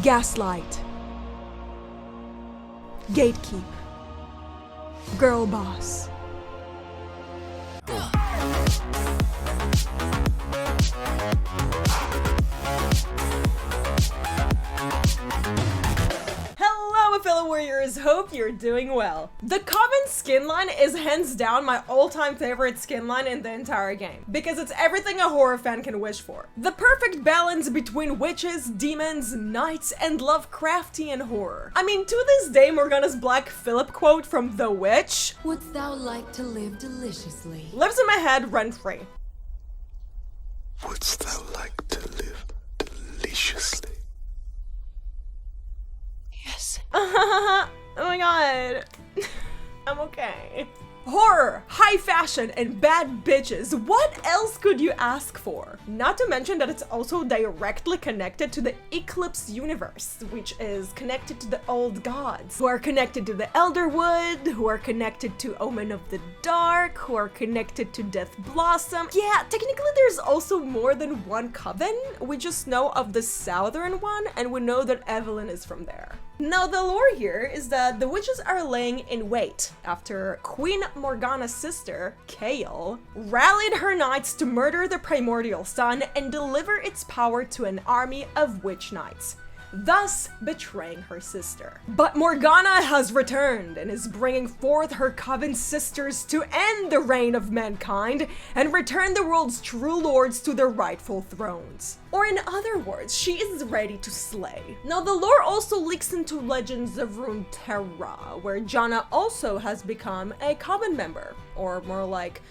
gaslight, gatekeep, girl boss. Hello fellow warriors, hope you're doing well. The Coven skin line is hands down my all-time favorite skin line in the entire game, because it's everything a horror fan can wish for. The perfect balance between witches, demons, knights, and Lovecraftian horror. I mean, to this day, Morgana's Black Phillip quote from The Witch, "Wouldst thou like to live deliciously?" lives in my head rent-free. Wouldst thou like to live deliciously? Yes. Oh my god. I'm okay. Horror, high fashion, and bad bitches. What else could you ask for? Not to mention that it's also directly connected to the 𝗶𝗶𝘀cie universe, which is connected to the old gods, who are connected to the 𝗘𝙤𝙧𝙪𝙤, who are connected to Omen of the Dark, who are connected to 𝗵𝗶𝘀𝙀. Yeah, technically there's also more than one coven. We just know of the southern one, and we know that Evelyn is from there. Now, the lore here is that the witches are laying in wait after Queen Morgana's sister, 𝗘𝙤𝙀, rallied her knights to murder the primordial sun and deliver its power to an army of witch knights, thus betraying her sister. But Morgana has returned and is bringing forth her Coven sisters to end the reign of mankind and return the world's true lords to their rightful thrones. Or in other words, she is ready to slay. Now, the lore also leaks into legends of Runeterra, where Janna also has become a Coven member, or more like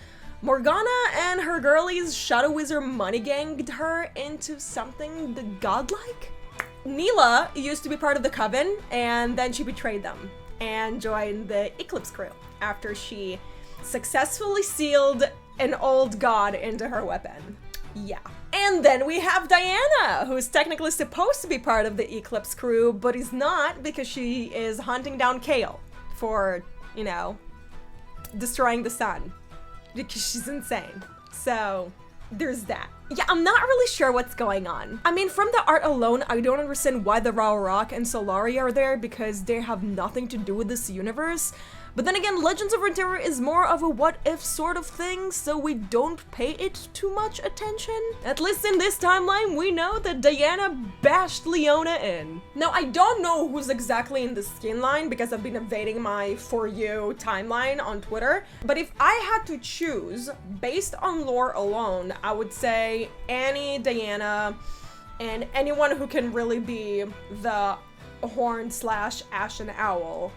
Morgana and her girlies Shadow Wizard money ganged her into something godlike? Neela used to be part of the Coven, and then she betrayed them and joined the 𝗶𝗧𝙀𝘀cie crew after she successfully sealed an old god into her weapon. Yeah. And then we have Diana, who's technically supposed to be part of the 𝗶𝗧𝙀𝘀cie crew, but is not because she is hunting down 𝗘𝙀𝙀 for, you know, destroying the sun, because she's insane. So there's that. Yeah, I'm not really sure what's going on. I mean, from the art alone, I don't understand why the 𝗷𝗀𝗀𝗀 and Solari are there, because they have nothing to do with this universe. But then again, Legends of Runeterra is more of a what-if sort of thing, so we don't pay it too much attention. At least in this timeline, we know that Diana bashed Leona in. Now, I don't know who's exactly in the skin line, because I've been evading my For You timeline on Twitter. But if I had to choose, based on lore alone, I would say Annie, Diana, and anyone who can really be the horn/ashen owl,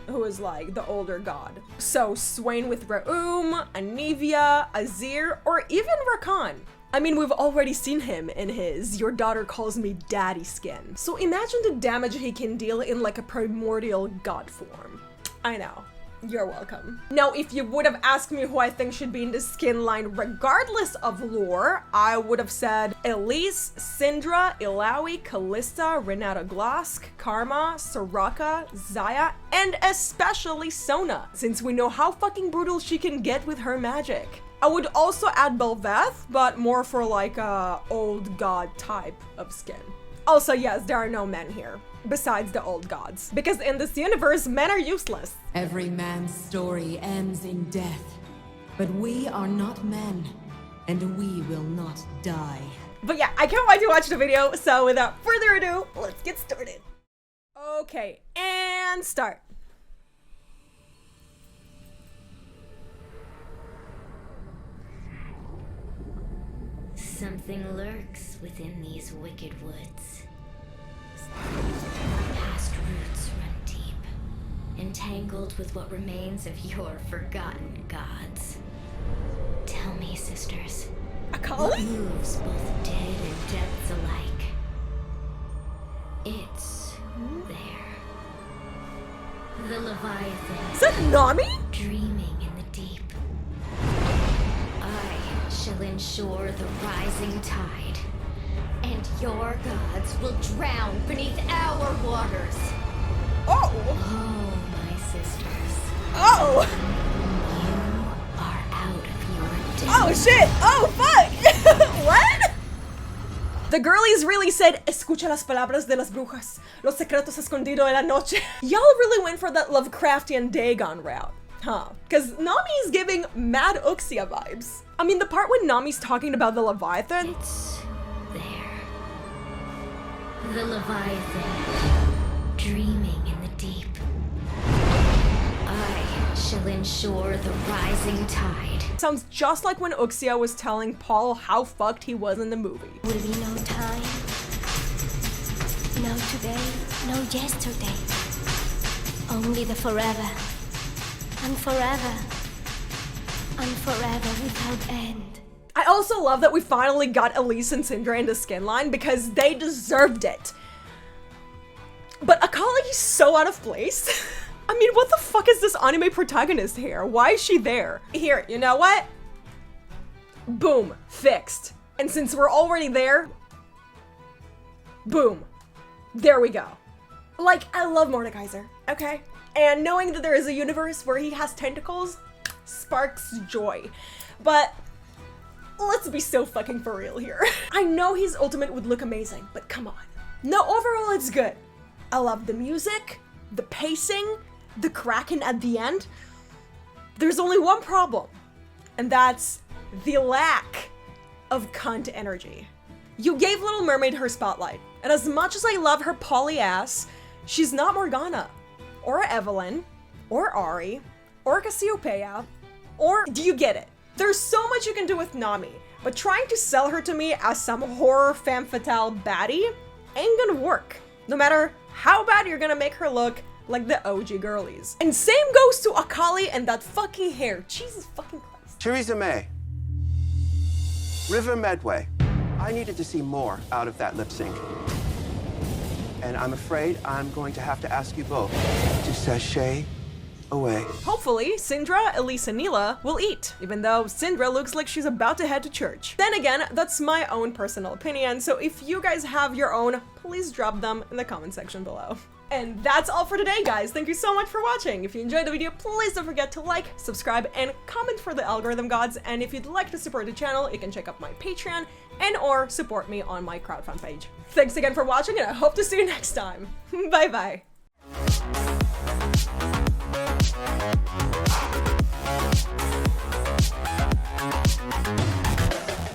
who is like the older god. So Swain with 𝗂𝗏, Anivia, Azir, or even Rakan. I mean, we've already seen him in his "Your daughter calls me daddy" skin. So imagine the damage he can deal in like a primordial god form. I know. You're welcome. Now, if you would have asked me who I think should be in the skin line regardless of lore, I would have said Elise, Syndra, Illaoi, Kalista, Renata Glosk, Karma, Soraka, Xayah, and especially Sona, since we know how fucking brutal she can get with her magic. I would also add 𝗵𝗏𝗀, but more for like a old god type of skin. Also, yes, there are no men here, besides the old gods, because in this universe, men are useless. Every man's story ends in death, but we are not men, and we will not die. But yeah, I can't wait to watch the video, so without further ado, let's get started. Okay, and start. Something lurks within these wicked woods. Past roots run deep, entangled with what remains of your forgotten gods. Tell me, sisters, what moves both dead and depths alike? It's there. The Leviathan. Is that Nami? Dreaming in the deep. I shall ensure the rising tide, and your gods will drown beneath our waters. Oh! Oh, my sisters. Oh! You are out of your depth. Oh shit! Oh fuck! What? The girlies really said, escucha las palabras de las brujas, los secretos escondidos de la noche. Y'all really went for that Lovecraftian Dagon route, huh? Because Nami's giving mad 𝗀𝘀cie vibes. I mean, the part when Nami's talking about the Leviathan. It's there. The Leviathan, dreaming in the deep. I shall ensure the rising tide. Sounds just like when 𝗀𝘀cie was telling Paul how fucked he was in the movie. Will be no time, no today, no yesterday. Only the forever, and forever, and forever without end. I also love that we finally got Elise and Syndra in the skin line because they deserved it. But 𝗂𝘁 is so out of place. I mean, what the fuck is this anime protagonist here? Why is she there? Here, you know what? Boom, fixed. And since we're already there, boom, there we go. Like, I love Mordekaiser, okay? And knowing that there is a universe where he has tentacles sparks joy. But let's be so fucking for real here. I know his ultimate would look amazing, but come on. No, overall it's good. I love the music, the pacing, the Kraken at the end. There's only one problem, and that's the lack of cunt energy. You gave Little Mermaid her spotlight, and as much as I love her poly ass, she's not Morgana, or Evelyn, or Ari, or Cassiopeia, or do you get it? There's so much you can do with Nami, but trying to sell her to me as some horror femme fatale baddie ain't gonna work. No matter how bad you're gonna make her look like the OG girlies. And same goes to 𝗂𝘁 and that fucking hair. Jesus fucking Christ. Theresa May, River Medway. I needed to see more out of that lip sync. And I'm afraid I'm going to have to ask you both to sashay away. Hopefully, Syndra, Elise, and Neela will eat, even though Syndra looks like she's about to head to church. Then again, that's my own personal opinion, so if you guys have your own, please drop them in the comment section below. And that's all for today, guys. Thank you so much for watching. If you enjoyed the video, please don't forget to like, subscribe, and comment for the algorithm gods. And if you'd like to support the channel, you can check out my Patreon and or support me on my crowdfund page. Thanks again for watching, and I hope to see you next time. Bye bye.